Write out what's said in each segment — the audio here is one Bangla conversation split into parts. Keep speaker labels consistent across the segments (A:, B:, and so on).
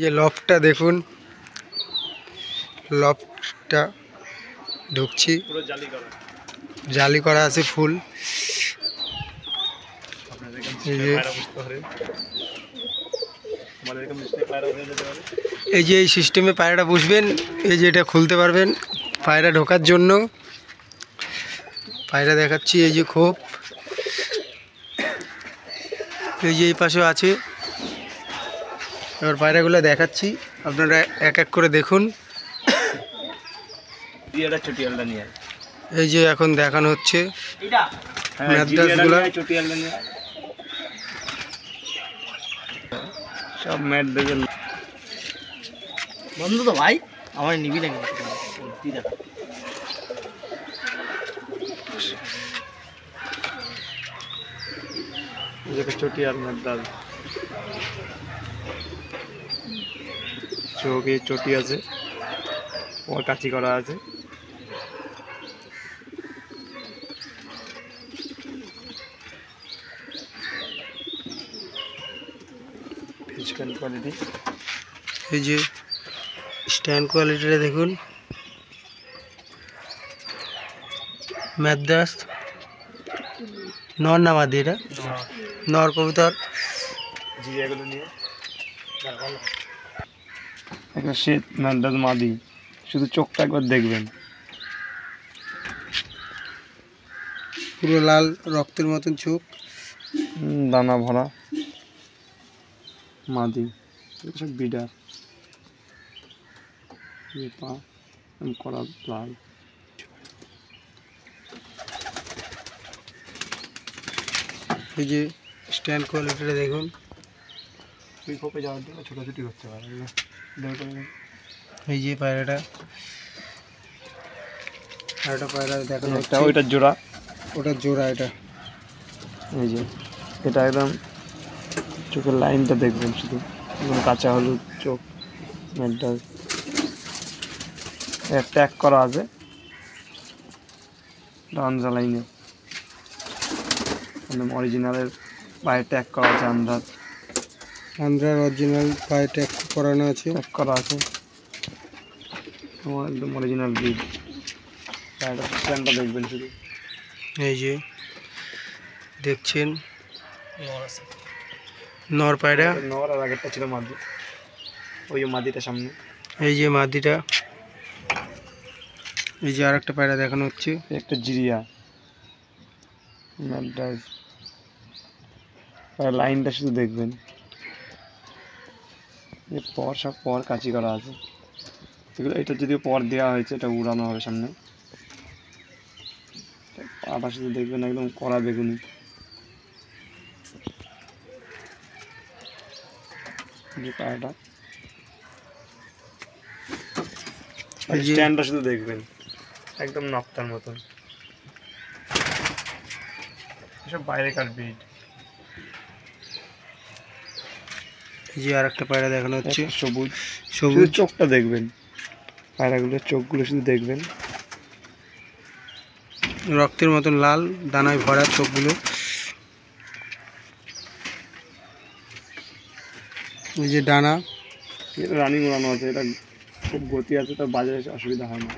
A: ये লফটটা দেখুন, লফটটা ঢুকছি,
B: পুরো
A: জালি করা আছে ফুল। এই যে এই সিস্টেমে পায়রাটা বসবেন, এই যে এটা খুলতে পারবেন পায়রা ঢোকার জন্য। পায়রা দেখাচ্ছি, এই যে খোপ, এই যে এই পাশেও আছে। এবার পায়রাগুলো দেখাচ্ছি, আপনারা এক এক করে দেখুন। এই যে এখন দেখানো হচ্ছে ম্যাদ্রাসগুলো।
B: সব ম্যাট দেখেন
C: বন্ধু তো ভাই আমার নিবি নাকি?
B: চটিয়াল ম্যাদ্রাস, চোখে চটি আছে, ওর কাচি করা আছে। কোয়ালিটি,
A: এই যে স্ট্যান্ড কোয়ালিটিটা দেখুন। ম্যাদ্রাস নর না মাদি? এটা নর কবুতর।
B: জিরিয়াগুলো নিয়ে একটা শীত ম্যাদ্রাস মাদি, শুধু চোখটা একবার দেখবেন,
A: পুরো লাল রক্তের মতন চোখ,
B: দানা ভরা মাদি। সব বিডার, পা করা লাল।
A: এই যে স্ট্যান্ড কোয়ালিটিটা দেখুন।
B: খোপে যাওয়ার জন্য ছোটাছুটি করতে পারে।
A: এই যে পায়রাটা, আরেকটা পায়রা দেখানো হচ্ছে,
B: ওইটার জোড়া,
A: ওটা জোড়া। এটা
B: এই যে এটা একদম চোখের লাইনটা দেখবেন, শুধু একদম কাঁচা হলুদ চোখ। ম্যাদ্রাস ট্যাগ করা আছে আন্দ্রা লাইনে, একদম অরিজিনালের পায়ে ট্যাগ করা আছে।
A: আন্দ্রার অরিজিনাল পায়ে ট্যাগ করানো আছে,
B: ট্যাগ করা আছে, একদম অরিজিনাল ব্রিড। পায়রাটা স্ট্যান্ডটা দেখবেন শুধু।
A: এই যে দেখছেন নর পায়রা,
B: নর, আর আগেরটা ছিল মাদি, ওই যে মাদিটা সামনে।
A: এই যে মাদিটা। এই যে আরেকটা পায়রা দেখানো হচ্ছে,
B: একটা জিরিয়া ম্যাদ্রাস। লাইনটা শুধু দেখবেন, পর সব পর কাচি করা আছে এগুলো। এটা যদিও পর দেওয়া হয়েছে, এটা উড়ানো হবে সামনে। পাটা শুধু দেখবেন, একদম কড়া বেগুনি। পাটা স্ট্যান্ডটা শুধু দেখবেন, একদম নকটার মতন। এসব বাইরেকার ব্রিড।
A: এই যে আরেকটা পায়রা দেখানো হচ্ছে,
B: সবুজ
A: সবুজ।
B: চোখটা দেখবেন, পায়রাগুলোর চোখগুলো শুধু দেখবেন,
A: রক্তের মতন লাল, দানায় ভরা চোখগুলো। এই যে ডানা,
B: এটা রানিং উড়ানো আছে, এটা খুব গতি আছে, তার বাজারে অসুবিধা হয় না।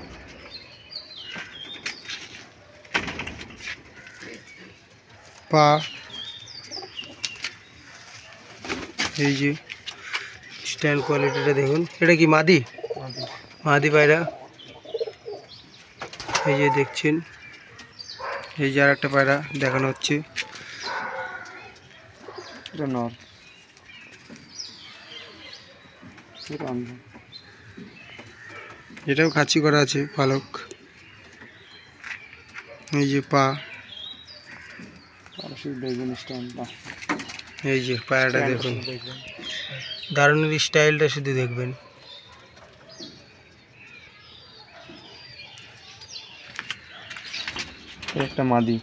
A: পা, এই যে স্ট্যান্ড কোয়ালিটিটা দেখুন। এটা কি মাদি? মাদি পায়রা। এই যে দেখছেন, এই যে আর একটা পায়রা দেখানো হচ্ছে,
B: এটা নর।
A: এটাও খাঁচি করা আছে পালক। এই যে পা,
B: দেখবেন স্ট্যান্ডটা,
A: এই যে পায়রাটা দেখুন, দারুণের স্টাইলটা শুধু দেখবেন।
B: একটা মাদি,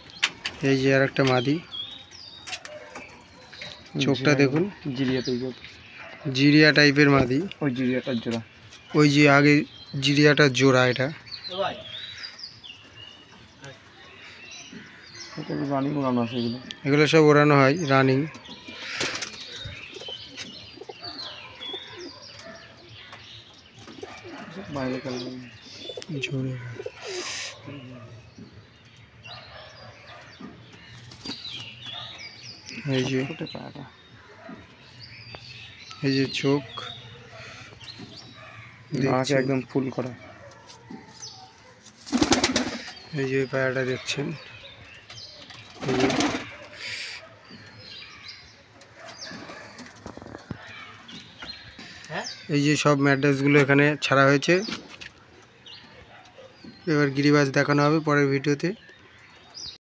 A: এই যে আর একটা মাদি, চোখটা দেখুন, জিরিয়া টাইপের মাদি।
B: ওই জিরিয়াটার জোড়া,
A: ওই যে আগে জিরিয়াটার জোড়া। এটা
B: রানিং উড়ানো আছে,
A: এগুলো সব ওড়ানো হয় রানিং।
B: বাইরে কালার
A: জোরে এই যে
B: ফুটে পায়রা
A: এই যে চোখ
B: নাক
A: দেখছেন,
B: একদম ফুল করা।
A: এই যে ওই পায়রাটা দেখছেন, এই যে এই যে সব ম্যাড্রেসগুলো এখানে ছাড়া হয়েছে। এবার গিরিবাজ দেখানো হবে পরের ভিডিওতে।